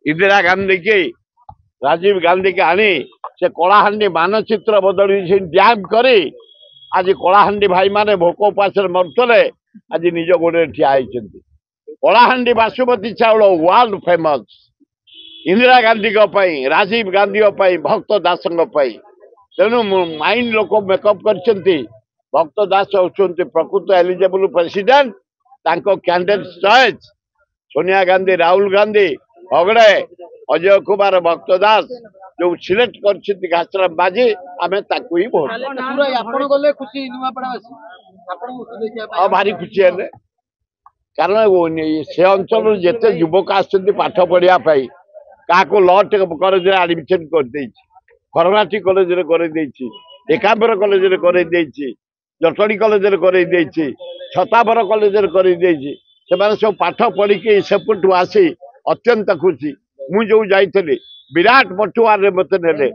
इंदिरा गांधी की राजीव गांधी के आनी से कलाहांडी मानचित्र बदल डैम करे आज कलाहांडी भाई माने भोक उपास मरुले आज निज गोड़े ठिया होती कलाहांडी बासुमती चाउल वर्ल्ड फेमस इंदिरा गांधी राजीव गांधी भक्त दास तेणु माइंड लोक मेकअप कर भक्त दास होती प्रकृत eligible president candidate choice Sonia Gandhi Rahul Gandhi हगड़े अजय कुमार भक्त दास जो सिलेक्ट कर घासराम बाजी आम ही भोट भारी खुशी है कारण से अंचल जिते युवक आठ पढ़ा क्या लॉ कॉलेज आडमिशन कर खरमाटी कॉलेज एकांबर कॉलेज जटणी कॉलेज छताबर कॉलेज कर सब पाठ पढ़ी सेपटू आसी अत्यंत खुशी मुझे जाइली विराट पटुआर मत ने